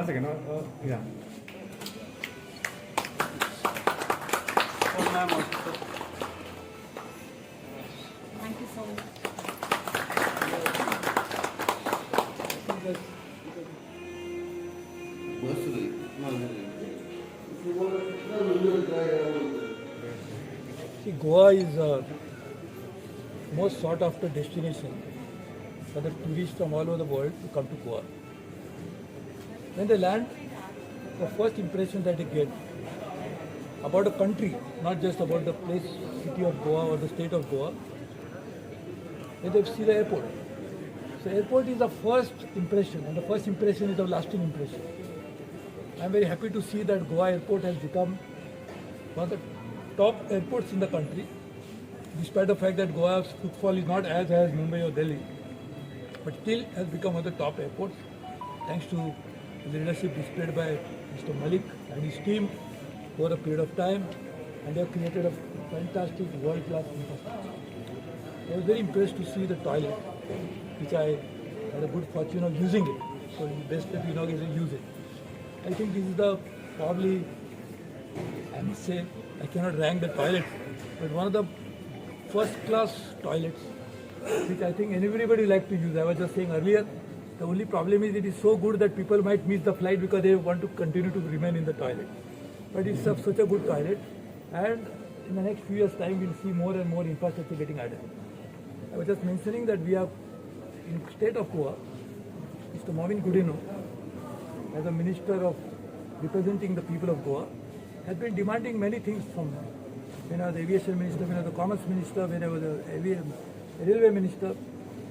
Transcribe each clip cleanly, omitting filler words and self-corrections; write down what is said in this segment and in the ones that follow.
second. Yeah. Thank you so much. See, Goa is most sought after destination for the tourists from all over the world to come to Goa. When they land, the first impression that they get about a country, not just about the place, city of Goa or the state of Goa, when they see the airport. So airport is the first impression, and the first impression is a lasting impression. I am very happy to see that Goa airport has become one of the top airports in the country, despite the fact that Goa's footfall is not as high as Mumbai or Delhi, but still has become one of the top airports, thanks to the leadership displayed by Mr. Malik and his team over a period of time, and they have created a fantastic world-class infrastructure. I was very impressed to see the toilet, which I had a good fortune of using it. So the best that we know is to use it. I think this is the probably, I must say, I cannot rank the toilet, but one of the first-class toilets, which I think everybody like to use. I was just saying earlier, the only problem is it is so good that people might miss the flight because they want to continue to remain in the toilet. But it's such a good toilet, and in the next few years' time, we'll see more and more infrastructure getting added. I was just mentioning that we have, in state of Goa, Mr. Marvin Goodino, as a minister of representing the people of Goa, has been demanding many things from me. When I was the aviation minister, when I was the commerce minister, when I was the railway minister,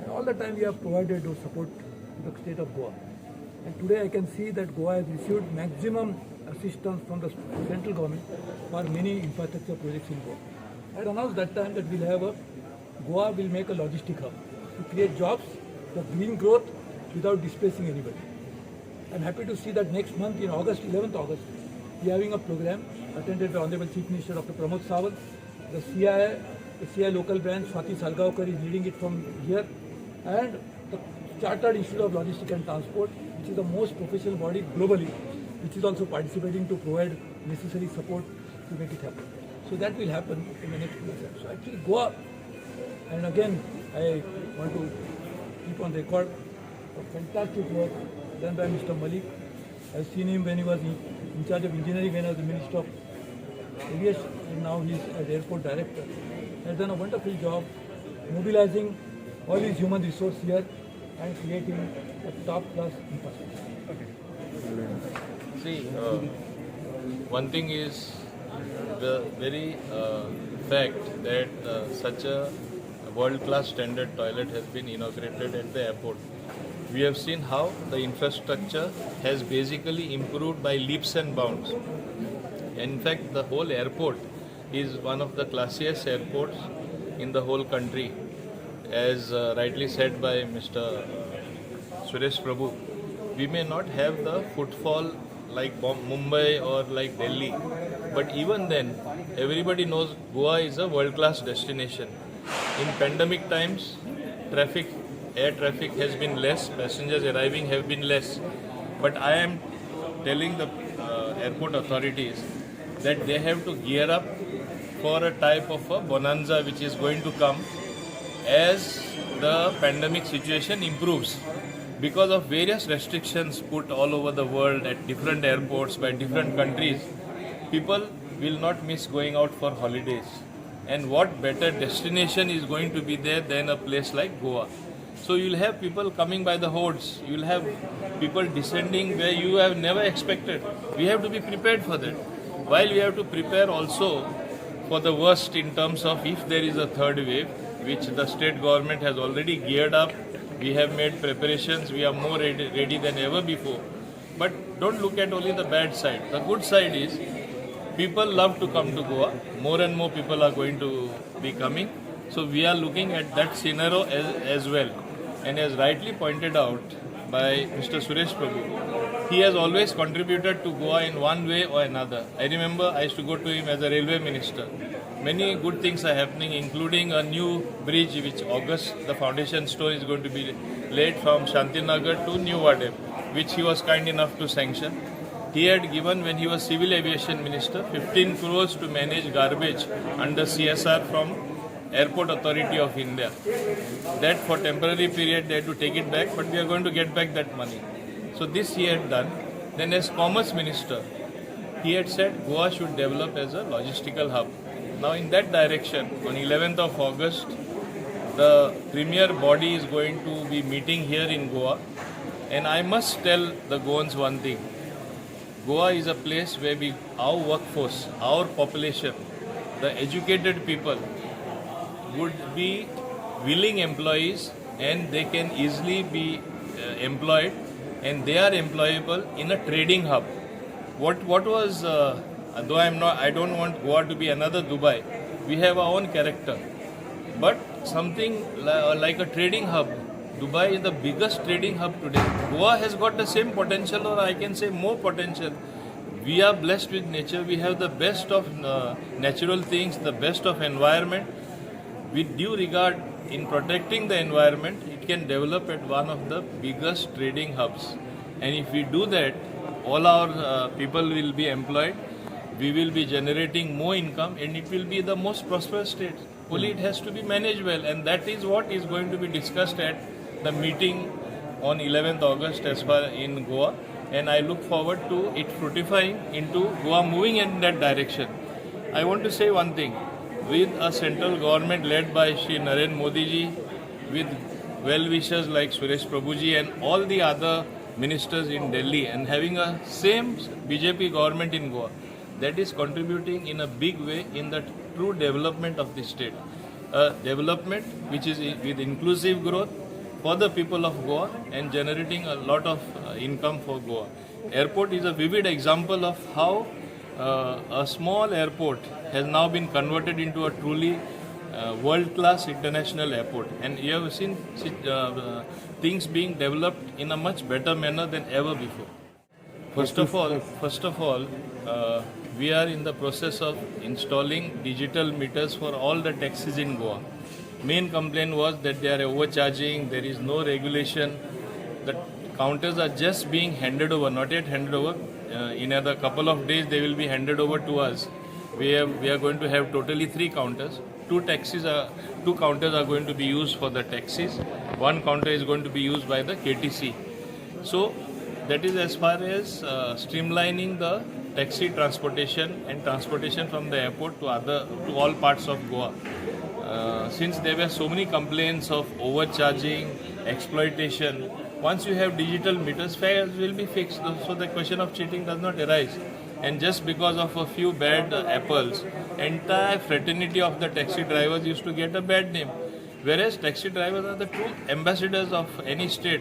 and all the time we have provided those support to the state of Goa. And today I can see that Goa has received maximum assistance from the central government for many infrastructure projects in Goa. I had announced that time that Goa will make a logistic hub to create jobs for green growth without displacing anybody. I'm happy to see that next month in August, 11th August, we are having a program attended by Honorable Chief Minister Dr. Pramod Sawant. The CI local branch, Swati Salgaonkar, is leading it from here, and the Chartered Institute of Logistics and Transport, which is the most professional body globally, which is also participating to provide necessary support to make it happen. So that will happen in the next few years. So actually Goa, and again I want to keep on record a fantastic work done by Mr. Malik. I've seen him when he was in charge of engineering, when he was the Minister of Aviation, and now he's as airport director. He has done a wonderful job mobilizing all his human resource here and creating a top-class infrastructure. See, one thing is the very fact that such a world-class standard toilet has been inaugurated at the airport. We have seen how the infrastructure has basically improved by leaps and bounds. In fact, the whole airport is one of the classiest airports in the whole country. As rightly said by Mr. Suresh Prabhu, we may not have the footfall like Mumbai or like Delhi, but even then, everybody knows Goa is a world-class destination. In pandemic times, air traffic has been less, passengers arriving have been less, but I am telling the airport authorities that they have to gear up for a type of a bonanza which is going to come as the pandemic situation improves. Because of various restrictions put all over the world at different airports by different countries, people will not miss going out for holidays. And what better destination is going to be there than a place like Goa? So you'll have people coming by the hordes, you'll have people descending where you have never expected. We have to be prepared for that. While we have to prepare also for the worst in terms of if there is a third wave, which the state government has already geared up. We have made preparations, we are more ready than ever before. But don't look at only the bad side. The good side is people love to come to Goa. More and more people are going to be coming. So we are looking at that scenario as well. And as rightly pointed out by Mr. Suresh Prabhu, he has always contributed to Goa in one way or another. I remember I used to go to him as a railway minister. Many good things are happening, including a new bridge which August, the foundation stone is going to be laid from Shantinagar to New Wadep, which he was kind enough to sanction. He had given, when he was Civil Aviation Minister, 15 crores to manage garbage under CSR from Airport Authority of India. That for temporary period they had to take it back, but we are going to get back that money. So this he had done. Then as Commerce Minister, he had said Goa should develop as a logistical hub. Now in that direction, on 11th of August, the premier body is going to be meeting here in Goa. And I must tell the Goans one thing. Goa is a place where our workforce, our population, the educated people would be willing employees, and they can easily be employed, and they are employable in a trading hub. What was, though I don't want Goa to be another Dubai. We have our own character, but something like a trading hub. Dubai is the biggest trading hub today. Goa has got the same potential, or I can say more potential. We are blessed with nature. We have the best of natural things, the best of environment. With due regard in protecting the environment, it can develop at one of the biggest trading hubs. And if we do that, all our people will be employed. We will be generating more income, and it will be the most prosperous state. Only it has to be managed well, and that is what is going to be discussed at the meeting on 11th August as far in Goa, and I look forward to it fructifying into Goa moving in that direction. I want to say one thing, with a central government led by Shri Narendra Modi ji, with well-wishers like Suresh Prabhu ji and all the other ministers in Delhi, and having a same BJP government in Goa, that is contributing in a big way in the true development of the state. Development which is with inclusive growth for the people of Goa and generating a lot of income for Goa. Airport is a vivid example of how a small airport has now been converted into a truly world-class international airport, and you have seen things being developed in a much better manner than ever before. First of all, we are in the process of installing digital meters for all the taxis in Goa. Main complaint was that they are overcharging, there is no regulation. The counters are just being handed over, not yet handed over. In another couple of days they will be handed over to us. We are going to have totally 3 counters. 2 counters are going to be used for the taxis. 1 counter is going to be used by the KTC. So that is as far as streamlining the taxi transportation and transportation from the airport to all parts of Goa. Since there were so many complaints of overcharging, exploitation, once you have digital meters, fares will be fixed, so the question of cheating does not arise. And just because of a few bad apples, entire fraternity of the taxi drivers used to get a bad name. Whereas taxi drivers are the true ambassadors of any state.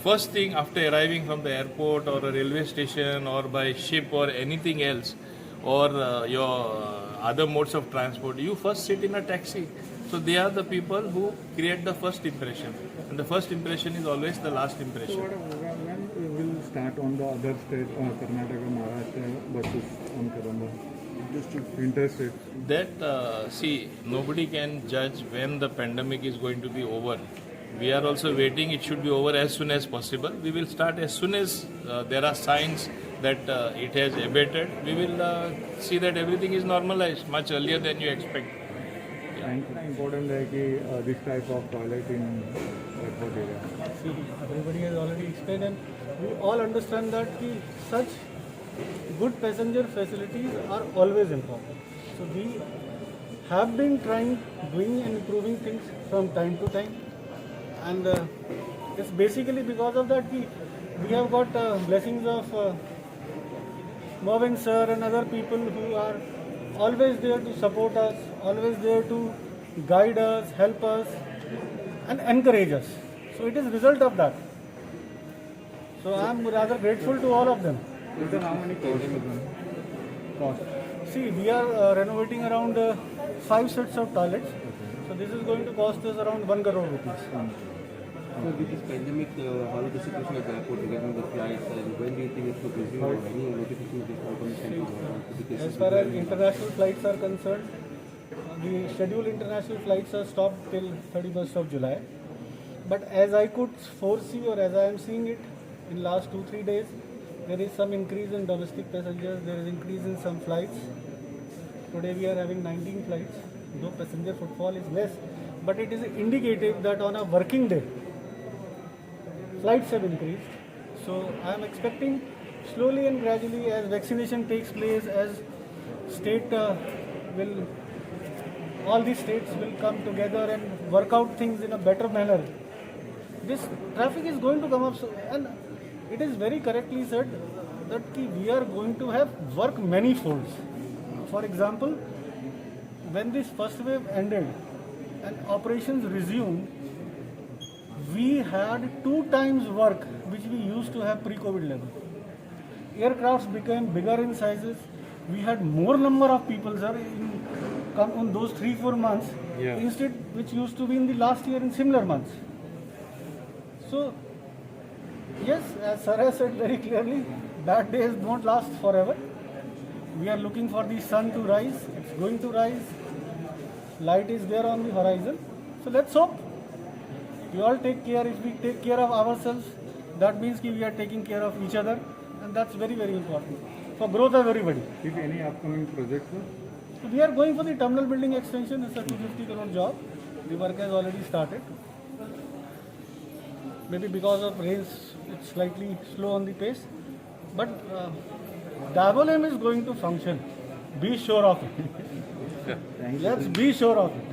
First thing after arriving from the airport or a railway station or by ship or anything else, or your other modes of transport, you first sit in a taxi. So they are the people who create the first impression, and the first impression is always the last impression. So when will start on the other states, Karnataka, Maharashtra buses on Kadamba? Interested. That, nobody can judge when the pandemic is going to be over. We are also waiting, it should be over as soon as possible. We will start as soon as there are signs that it has abated. We will see that everything is normalized much earlier than you expect. Important है कि this type of toilet in airport area. See, everybody has already explained, and we all understand that such good passenger facilities are always important. So we have been doing and improving things from time to time, and it's basically because of that we have got blessings of Mervyn sir and other people who are always there to support us, always there to guide us, help us, and encourage us. So it is a result of that. So I am rather grateful to all of them. How many cost? See, we are renovating around 5 sets of toilets. So this is going to cost us around 1 crore rupees. So with this pandemic, how is the situation at the airport regarding the flights, and when do you think it could resume, or any notifications is As far as international flights are concerned, the scheduled international flights are stopped till 31st of July. But as I could foresee, or as I am seeing it, in last 2-3 days, there is some increase in domestic passengers, there is increase in some flights. Today we are having 19 flights, though passenger footfall is less, but it is indicative that on a working day, flights have increased. So I am expecting slowly and gradually, as vaccination takes place, as state all these states will come together and work out things in a better manner. This traffic is going to come up, and it is very correctly said that we are going to have work many folds. For example, when this first wave ended and operations resumed, we had 2 times work which we used to have pre-COVID level. Aircrafts became bigger in sizes. We had more number of people, sir, in those 3-4 months, instead which used to be in the last year in similar months. So, yes, as sir has said very clearly, bad days don't last forever. We are looking for the sun to rise. It's going to rise. Light is there on the horizon. So let's hope. We all take care. If we take care of ourselves, that means we are taking care of each other, and that's very, very important for growth of everybody. If any upcoming projects, sir? So we are going for the terminal building extension. It's a 250 crore job. The work has already started. Maybe because of rains, it's slightly slow on the pace. But Dabolim is going to function. Be sure of it. Let's be sure of it.